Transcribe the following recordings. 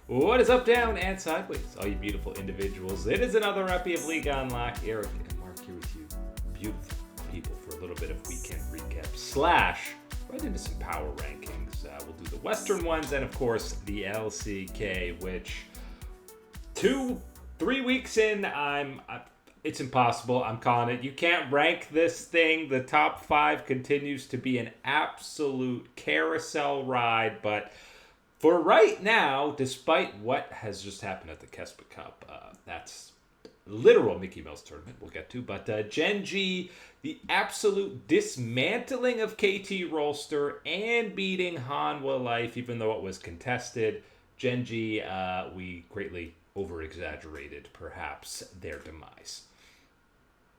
What is up, down, and sideways, all you beautiful individuals? It is another epi of League on Lock. Eric and Mark here with you, beautiful people, for a little bit of weekend recap slash right into some power rankings. We'll do the Western ones and, of course, the LCK, which 3 weeks in, it's impossible. I'm calling it. You can't rank this thing. The top 5 continues to be an absolute carousel ride, but for right now, despite what has just happened at the Kespa Cup, that's literal Mickey Mouse tournament we'll get to, but Gen G, the absolute dismantling of KT Rolster and beating Hanwha Life, even though it was contested. Gen G, we greatly over-exaggerated, perhaps, their demise.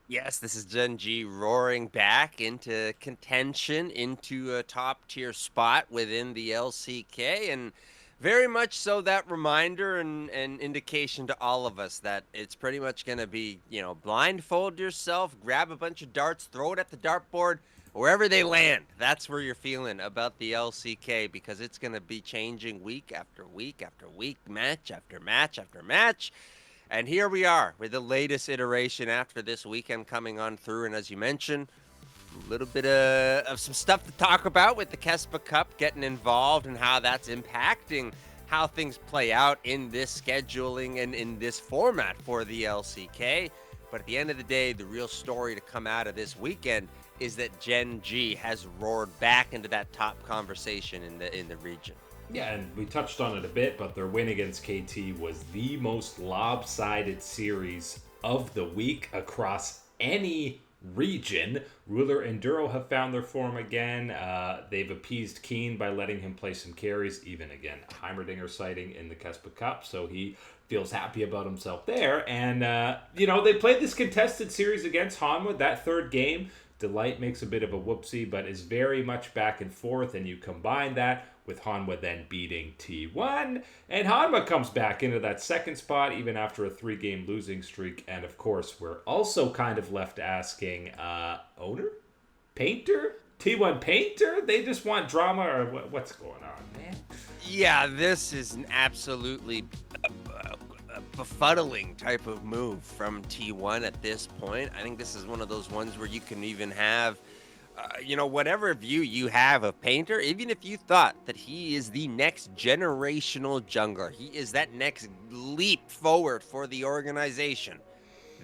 Yes, this is Gen G roaring back into contention, into a top-tier spot within the LCK, and very much so that reminder and indication to all of us that it's pretty much going to be, blindfold yourself, grab a bunch of darts, throw it at the dartboard, wherever they land. That's where you're feeling about the LCK, because it's going to be changing week after week after week, match after match after match. And here we are with the latest iteration after this weekend coming on through. And as you mentioned, a little bit of some stuff to talk about with the Kespa Cup getting involved and how that's impacting how things play out in this scheduling and in this format for the LCK. But at the end of the day, the real story to come out of this weekend is that Gen G has roared back into that top conversation in the region. Yeah, and we touched on it a bit, but their win against KT was the most lopsided series of the week across any region. Ruler and Duro have found their form again. They've appeased Keen by letting him play some carries, even again, Heimerdinger sighting in the Kespa Cup, so he feels happy about himself there. And, they played this contested series against Hanwha, that third game. Delight makes a bit of a whoopsie, but is very much back and forth, and you combine that with Hanwha then beating T1, and Hanwha comes back into that second spot even after a 3-game losing streak. And of course, we're also kind of left asking, Oner? Painter? T1 Painter? They just want drama, or what's going on, man? Yeah, this is an absolutely befuddling type of move from T1 at this point. I think this is one of those ones where you can even have whatever view you have of Painter, even if you thought that he is the next generational jungler, he is that next leap forward for the organization,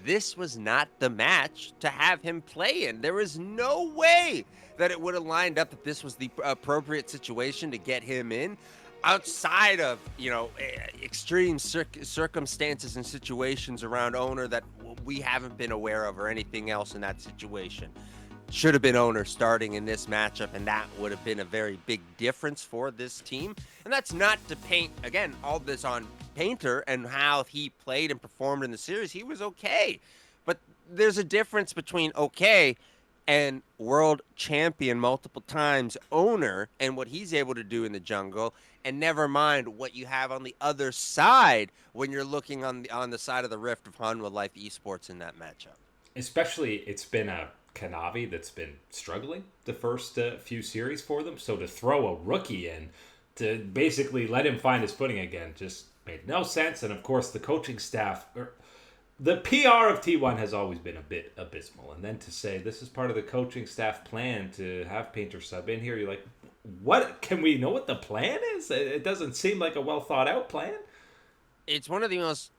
this was not the match to have him play in. There is no way that it would have lined up that this was the appropriate situation to get him in. Outside of, extreme circumstances and situations around Oner that we haven't been aware of or anything else in that situation. Should have been Oner starting in this matchup, and that would have been a very big difference for this team. And that's not to paint, again, all this on Painter and how he played and performed in the series. He was okay. But there's a difference between okay and world champion multiple times Oner and what he's able to do in the jungle, and never mind what you have on the other side when you're looking on the side of the rift of Hanwha Life Esports in that matchup. Especially, it's been a Kanavi that's been struggling the first few series for them, so to throw a rookie in to basically let him find his footing again just made no sense. And of course, the coaching staff, the PR of T1 has always been a bit abysmal, and then to say this is part of the coaching staff plan to have Painter sub in here, you're like, what? Can we know what the plan is? It doesn't seem like a well thought out plan. It's one of the most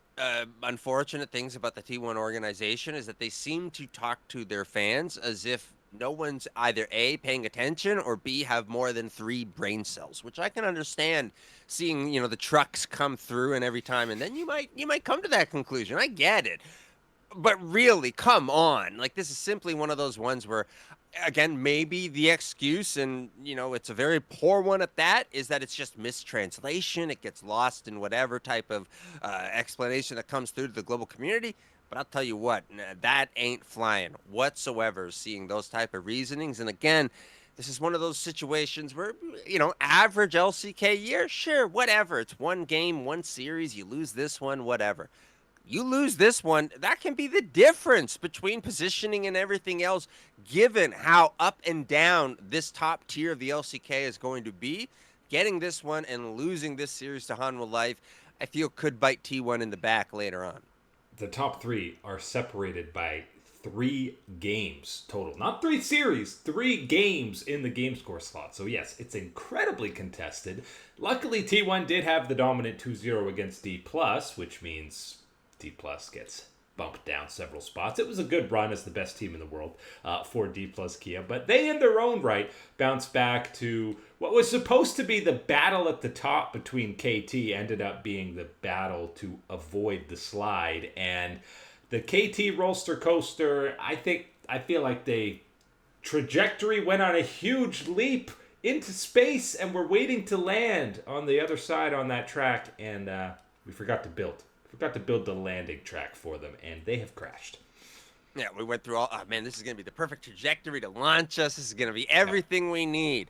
unfortunate things about the T1 organization is that they seem to talk to their fans as if no one's either A, paying attention, or B, have more than 3 brain cells, which I can understand seeing, the trucks come through and every time, and then you might come to that conclusion. I get it. But really, come on. Like, this is simply one of those ones where, again, maybe the excuse, and, it's a very poor one at that, is that it's just mistranslation. It gets lost in whatever type of explanation that comes through to the global community. But I'll tell you what, that ain't flying whatsoever, seeing those type of reasonings. And again, this is one of those situations where, average LCK year, sure, whatever. It's one game, one series. You lose this one, whatever. You lose this one, that can be the difference between positioning and everything else, given how up and down this top tier of the LCK is going to be. Getting this one and losing this series to Hanwha Life, I feel could bite T1 in the back later on. The top three are separated by 3 games total. Not 3 series, 3 games in the game score slot. So, yes, it's incredibly contested. Luckily, T1 did have the dominant 2-0 against D+, which means D+ gets bumped down several spots. It was a good run as the best team in the world for D+ Kia, but they in their own right bounced back to what was supposed to be the battle at the top between KT, ended up being the battle to avoid the slide. And the KT roller coaster, I feel like they trajectory went on a huge leap into space, and we're waiting to land on the other side on that track, and we forgot to build the landing track for them, and they have crashed. Yeah, we went through all. Oh man, this is gonna be the perfect trajectory to launch us. This is gonna be everything we need,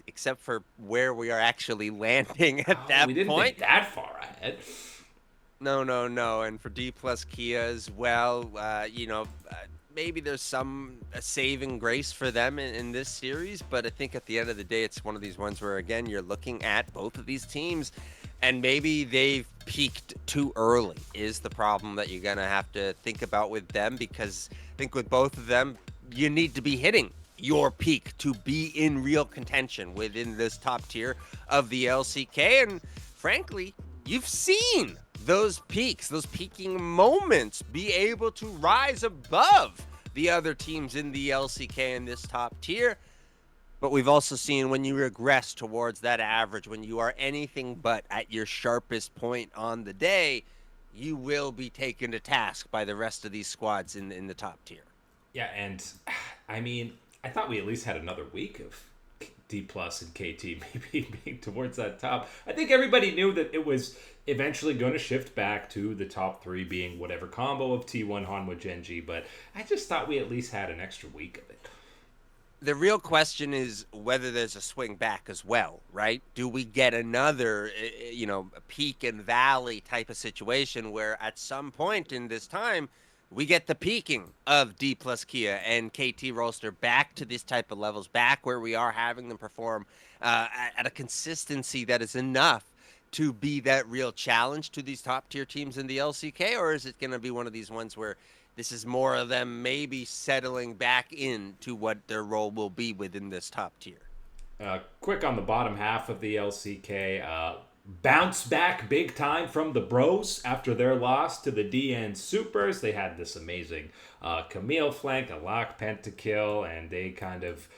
except for where we are actually landing at that we didn't point. Think that far ahead. No. And for D+ Kia as well, maybe there's some saving grace for them in this series, but I think at the end of the day, it's one of these ones where, again, you're looking at both of these teams, and maybe they've peaked too early is the problem that you're going to have to think about with them, because I think with both of them, you need to be hitting your peak to be in real contention within this top tier of the LCK. And frankly, you've seen those peaks, those peaking moments be able to rise above the other teams in the LCK in this top tier. But we've also seen when you regress towards that average, when you are anything but at your sharpest point on the day, you will be taken to task by the rest of these squads in the top tier. Yeah, and I mean, I thought we at least had another week of D+ and KT maybe being towards that top. I think everybody knew that it was eventually going to shift back to the top three being whatever combo of T1, Hanwha, Genji, but I just thought we at least had an extra week of it. The real question is whether there's a swing back as well, right? Do we get another, peak and valley type of situation where at some point in this time, we get the peaking of D+ Kia and KT Roaster back to these type of levels, back where we are having them perform at a consistency that is enough to be that real challenge to these top tier teams in the LCK? Or is it going to be one of these ones where this is more of them maybe settling back into what their role will be within this top tier? Quick on the bottom half of the LCK, bounce back big time from the Bros after their loss to the DN Supers. They had this amazing Camille flank, a lock pentakill, and they kind of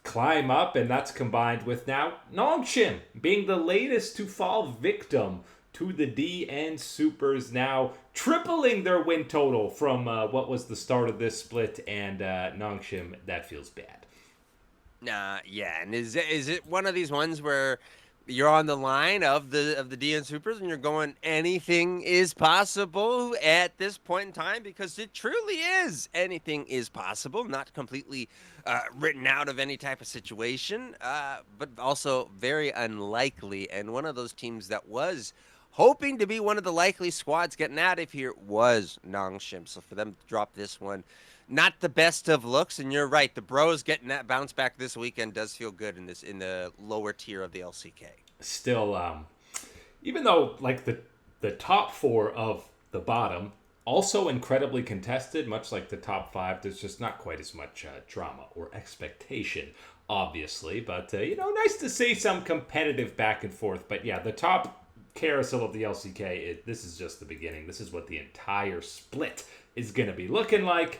climb up, and that's combined with now Nongshim being the latest to fall victim to the DN Supers, now tripling their win total from what was the start of this split, and Nongshim, that feels bad. Yeah, and is it one of these ones where you're on the line of the DN Supers and you're going, anything is possible at this point in time? Because it truly is. Anything is possible, not completely written out of any type of situation, but also very unlikely. And one of those teams that was hoping to be one of the likely squads getting out of here was Nongshim. So for them to drop this one, not the best of looks. And you're right, the Bros getting that bounce back this weekend does feel good in the lower tier of the LCK. Still, even though like the top four of the bottom also incredibly contested, much like the top five, there's just not quite as much drama or expectation, obviously. But nice to see some competitive back and forth. But yeah, the top carousel of the LCK, this is just the beginning. This is what the entire split is going to be looking like.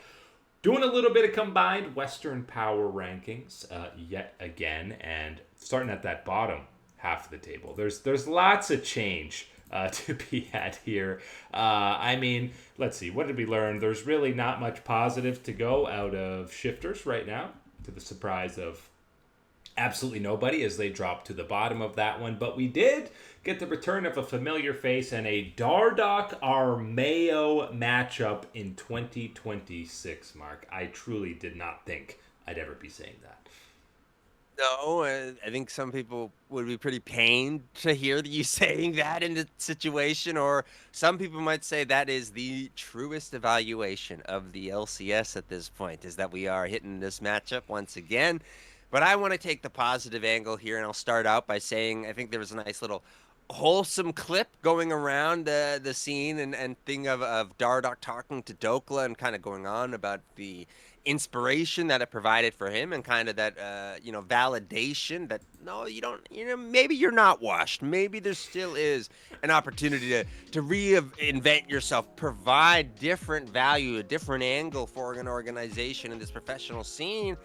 Doing a little bit of combined Western power rankings yet again, and starting at that bottom half of the table. There's lots of change to be had here. Let's see. What did we learn? There's really not much positive to go out of Shifters right now, to the surprise of absolutely nobody as they drop to the bottom of that one. But we did get the return of a familiar face and a Dardoch Armeo matchup in 2026, Mark. I truly did not think I'd ever be saying that. No, I think some people would be pretty pained to hear you saying that in the situation, or some people might say that is the truest evaluation of the LCS at this point, is that we are hitting this matchup once again. But I want to take the positive angle here, and I'll start out by saying I think there was a nice little wholesome clip going around the scene and thing of Dardoch talking to Dokla and kind of going on about the inspiration that it provided for him and kind of that validation that no, you don't, maybe you're not washed, maybe there still is an opportunity to reinvent yourself, provide different value, a different angle for an organization in this professional scene.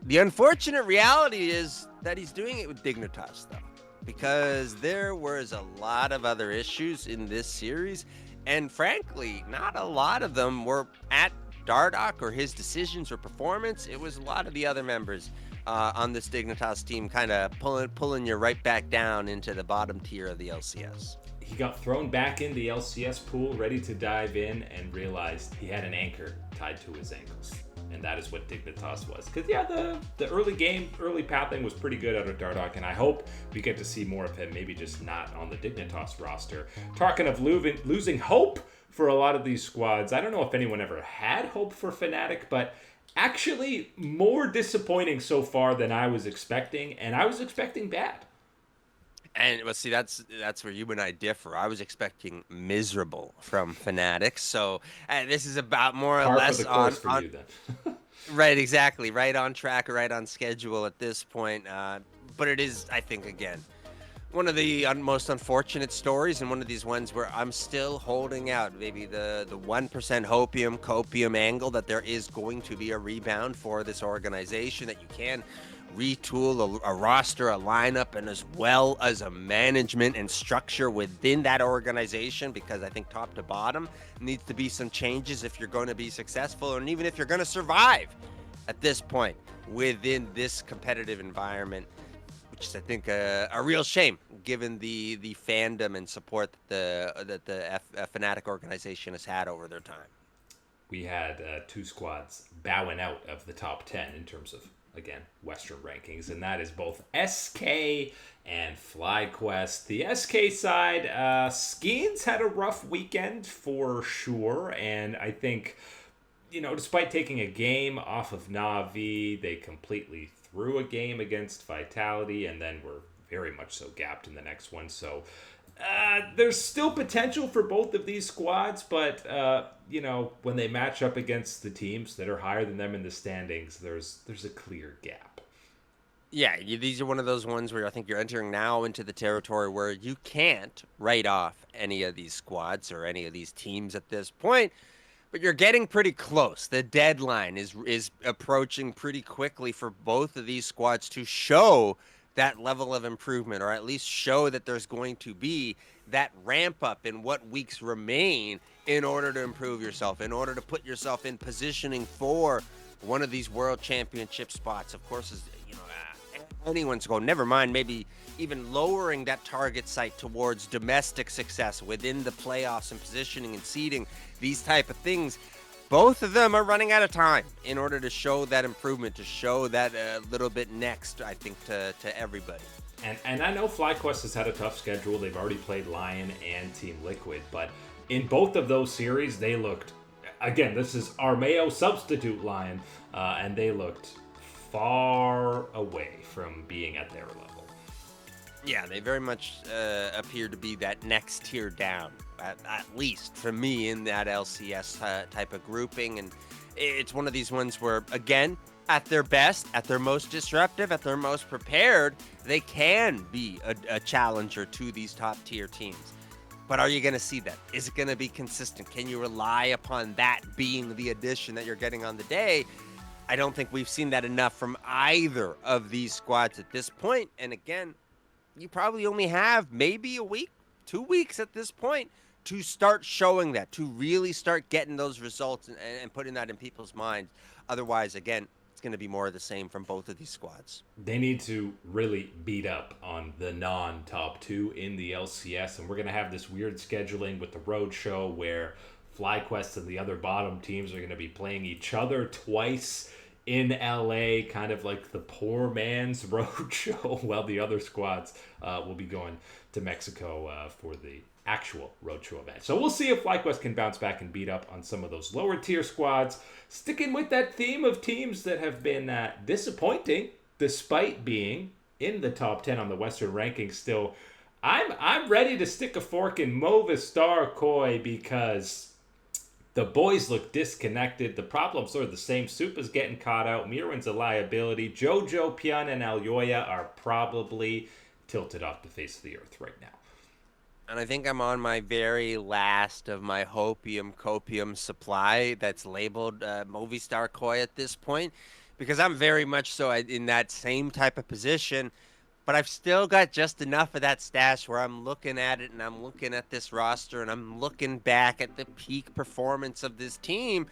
The unfortunate reality is that he's doing it with Dignitas, though, because there was a lot of other issues in this series, and frankly, not a lot of them were at Dardoch or his decisions or performance. It was a lot of the other members on this Dignitas team kind of pulling you right back down into the bottom tier of the LCS. He got thrown back in the LCS pool, ready to dive in, and realized he had an anchor tied to his ankles. And that is what Dignitas was. Because, yeah, the early pathing was pretty good out of Dardoch, and I hope we get to see more of him, maybe just not on the Dignitas roster. Talking of losing hope for a lot of these squads, I don't know if anyone ever had hope for Fnatic, but actually more disappointing so far than I was expecting, and I was expecting bad. And well, see, that's where you and I differ. I was expecting miserable from Fnatic, so this is about more or less on you then. Right, exactly, right on track, right on schedule at this point. But it is, I think, again, one of the most unfortunate stories, and one of these ones where I'm still holding out maybe the 1% hopium copium angle that there is going to be a rebound for this organization, that you can retool a roster, a lineup, and as well as a management and structure within that organization, because I think top to bottom needs to be some changes if you're going to be successful, and even if you're going to survive at this point within this competitive environment, which is, I think, a real shame given the fandom and support that the Fnatic organization has had over their time. We had two squads bowing out of the top 10 in terms of, again, Western rankings, and that is both SK and FlyQuest. The SK side, Skeens had a rough weekend for sure, and I think, despite taking a game off of Na'Vi, they completely threw a game against Vitality, and then were very much so gapped in the next one. So there's still potential for both of these squads, but when they match up against the teams that are higher than them in the standings, there's a clear gap. Yeah, these are one of those ones where I think you're entering now into the territory where you can't write off any of these squads or any of these teams at this point, but you're getting pretty close. The deadline is approaching pretty quickly for both of these squads to show that level of improvement, or at least show that there's going to be that ramp up in what weeks remain in order to improve yourself, in order to put yourself in positioning for one of these world championship spots. Of course, is anyone's goal. Never mind, maybe even lowering that target site towards domestic success within the playoffs and positioning and seeding, these type of things. Both of them are running out of time in order to show that improvement, to show that a little bit next, I think, to everybody. And I know FlyQuest has had a tough schedule. They've already played Lion and Team Liquid, but in both of those series, they looked, again, this is Armeo substitute Lion, and they looked far away from being at their level. Yeah, they very much appear to be that next tier down, at least for me, in that LCS type of grouping. And it's one of these ones where, again, at their best, at their most disruptive, at their most prepared, they can be a challenger to these top tier teams. But are you going to see that? Is it going to be consistent? Can you rely upon that being the addition that you're getting on the day? I don't think we've seen that enough from either of these squads at this point. And again, you probably only have maybe a week, 2 weeks at this point to start showing that, to really start getting those results and putting that in people's minds. Otherwise, again, it's going to be more of the same from both of these squads. They need to really beat up on the non-top two in the LCS, and we're going to have this weird scheduling with the road show where FlyQuest and the other bottom teams are going to be playing each other twice in LA, kind of like the poor man's road show, while the other squads will be going to Mexico for the actual roadshow event. So we'll see if FlyQuest can bounce back and beat up on some of those lower tier squads, sticking with that theme of teams that have been disappointing despite being in the top 10 on the Western rankings still. I'm ready to stick a fork in Movistar Koi because the boys look disconnected. The problem's sort of the same. Soup is getting caught out. Mirwan's a liability. Jojo, Pian, and Alyoya are probably tilted off the face of the earth right now. And I think I'm on my very last of my hopium copium supply that's labeled Movistar Koi at this point, because I'm very much so in that same type of position. But I've still got just enough of that stash where I'm looking at it and I'm looking at this roster and I'm looking back at the peak performance of this team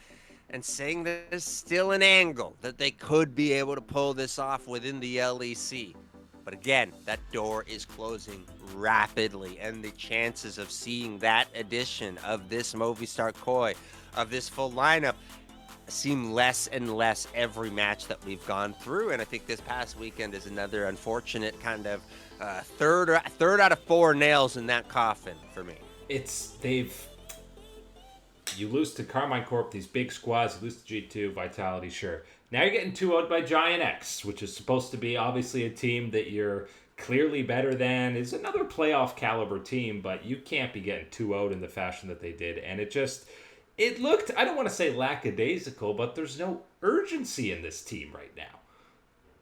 and saying that there's still an angle that they could be able to pull this off within the LEC. But again, that door is closing rapidly, and the chances of seeing that addition of this Movistar Koi, of this full lineup, seem less and less every match that we've gone through. And I think this past weekend is another unfortunate kind of third out of four nails in that coffin for me. You lose to Carmine Corp, these big squads. You lose to G2, Vitality, sure. Now you're getting 2-0'd by Giant X, which is supposed to be obviously a team that you're clearly better than, is another playoff caliber team, but you can't be getting 2-0'd in the fashion that they did. And it looked, I don't want to say lackadaisical, but there's no urgency in this team right now.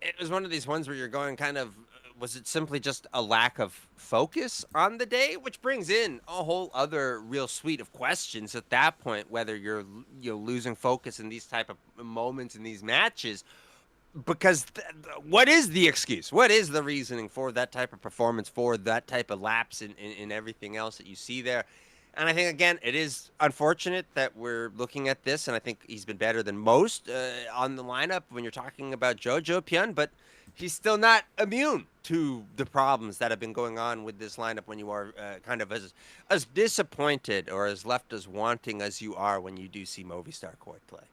It was one of these ones where you're going kind of, was it simply just a lack of focus on the day? Which brings in a whole other real suite of questions at that point, whether you're losing focus in these type of moments in these matches. Because what is the excuse? What is the reasoning for that type of performance, for that type of lapse in everything else that you see there? And I think, again, it is unfortunate that we're looking at this, and I think he's been better than most on the lineup when you're talking about Jojo Pian, but he's still not immune to the problems that have been going on with this lineup when you are kind of as disappointed or as left as wanting as you are when you do see Movistar Koi play.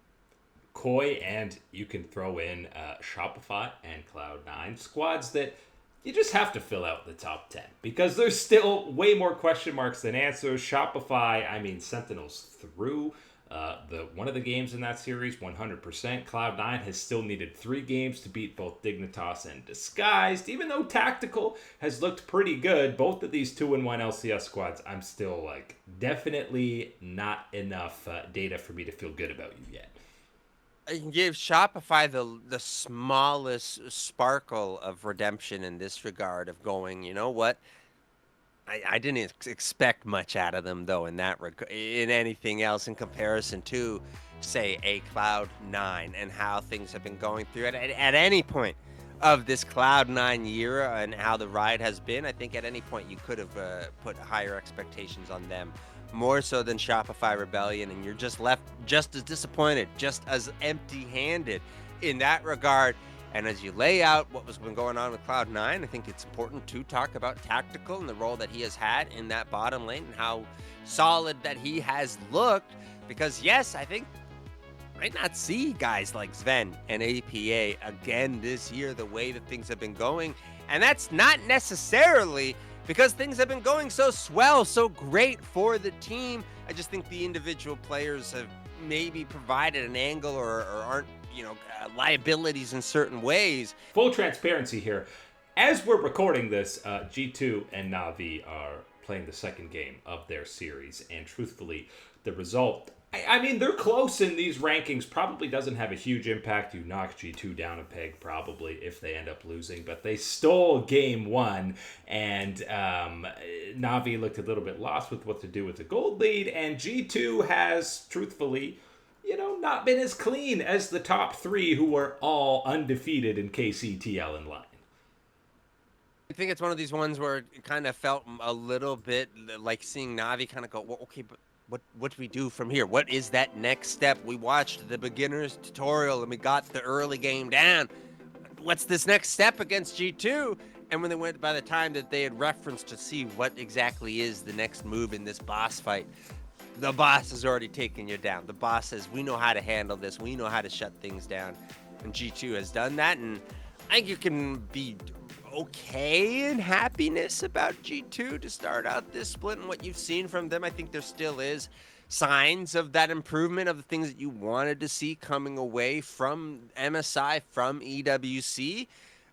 Koi, and you can throw in Shopify and Cloud9, squads that you just have to fill out the top 10 because there's still way more question marks than answers. Shopify, I mean, Sentinels through one of the games in that series 100%. Cloud9 has still needed 3 games to beat both Dignitas and Disguised. Even though Tactical has looked pretty good, both of these 2-1 LCS squads, I'm still definitely not enough data for me to feel good about you yet. I can give Shopify the smallest sparkle of redemption in this regard of going, you know what? I didn't expect much out of them, though, in anything else in comparison to, say, a Cloud9 and how things have been going through it. At any point of this Cloud9 year and how the ride has been, I think at any point you could have put higher expectations on them, more so than Shopify Rebellion, and you're just left just as disappointed, just as empty-handed in that regard. And as you lay out what was been going on with Cloud9, I think it's important to talk about Tactical and the role that he has had in that bottom lane and how solid that he has looked. Because yes, I think might not see guys like Sven and APA again this year the way that things have been going. And that's not necessarily because things have been going so swell, so great for the team. I just think the individual players have maybe provided an angle or aren't, liabilities in certain ways. Full transparency here. As we're recording this, G2 and Na'Vi are playing the second game of their series. And truthfully, the result, I mean, they're close in these rankings. Probably doesn't have a huge impact. You knock G2 down a peg, probably, if they end up losing. But they stole game 1. And Na'Vi looked a little bit lost with what to do with the gold lead. And G2 has, truthfully, not been as clean as the top 3 who were all undefeated in KCTL and Line. I think it's one of these ones where it kind of felt a little bit like seeing Na'Vi kind of go, well, okay, but what do we do from here? What is that next step? We watched the beginner's tutorial and we got the early game down. What's this next step against G2? And when they went, by the time that they had referenced to see what exactly is the next move in this boss fight, the boss has already taken you down. The boss says, we know how to handle this. We know how to shut things down. And G2 has done that. And I think you can be okay in happiness about G2 to start out this split and what you've seen from them. I think there still is signs of that improvement of the things that you wanted to see coming away from MSI, from EWC.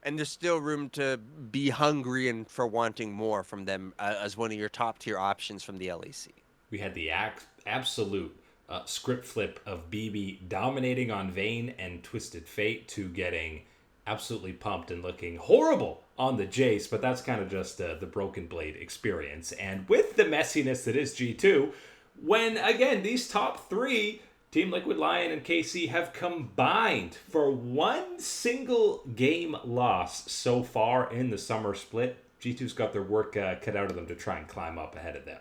and there's still room to be hungry and for wanting more from them as one of your top tier options from the LEC. We had the absolute script flip of BB dominating on Vayne and Twisted Fate to getting absolutely pumped and looking horrible on the Jace, but that's kind of just the Broken Blade experience. And with the messiness that is G2, when, again, these top three, Team Liquid, Lion, and KC, have combined for one single game loss so far in the summer split, G2's got their work cut out of them to try and climb up ahead of them.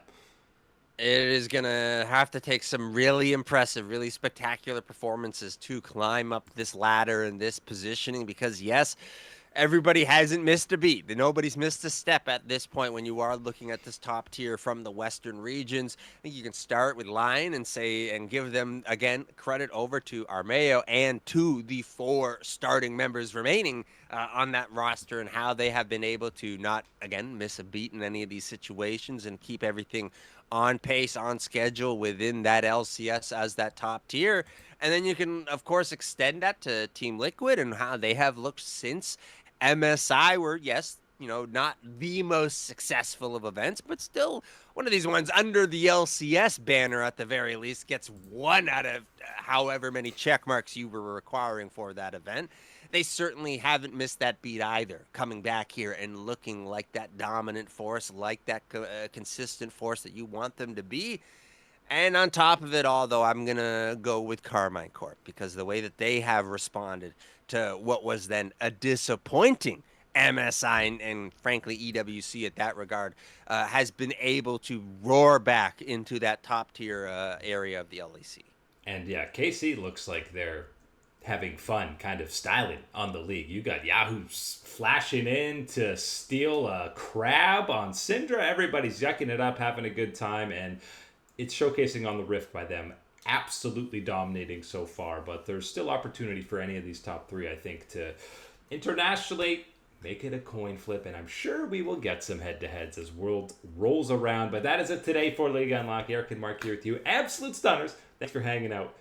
It is going to have to take some really impressive, really spectacular performances to climb up this ladder and this positioning because, yes, everybody hasn't missed a beat. Nobody's missed a step at this point when you are looking at this top tier from the Western regions. I think you can start with Lion and give them, again, credit over to Armeo and to the 4 starting members remaining on that roster and how they have been able to not, again, miss a beat in any of these situations and keep everything on pace, on schedule within that LCS as that top tier. And then you can, of course, extend that to Team Liquid and how they have looked since MSI were, yes, not the most successful of events, but still one of these ones under the LCS banner at the very least gets 1 out of however many check marks you were requiring for that event. They certainly haven't missed that beat either, coming back here and looking like that dominant force, like that consistent force that you want them to be. And on top of it all, though, I'm going to go with Carmine Corp because the way that they have responded to what was then a disappointing MSI and frankly, EWC at that regard, has been able to roar back into that top tier area of the LEC. And yeah, KC looks like they're having fun kind of styling on the league. You got Yahoo flashing in to steal a crab on Syndra. Everybody's yucking it up, having a good time, and it's showcasing on the Rift by them absolutely dominating so far. But there's still opportunity for any of these top 3, I think, to internationally make it a coin flip, and I'm sure we will get some head-to-heads as World rolls around. But that is it today for League Unlock. Eric and Mark here with you. Absolute stunners. Thanks for hanging out.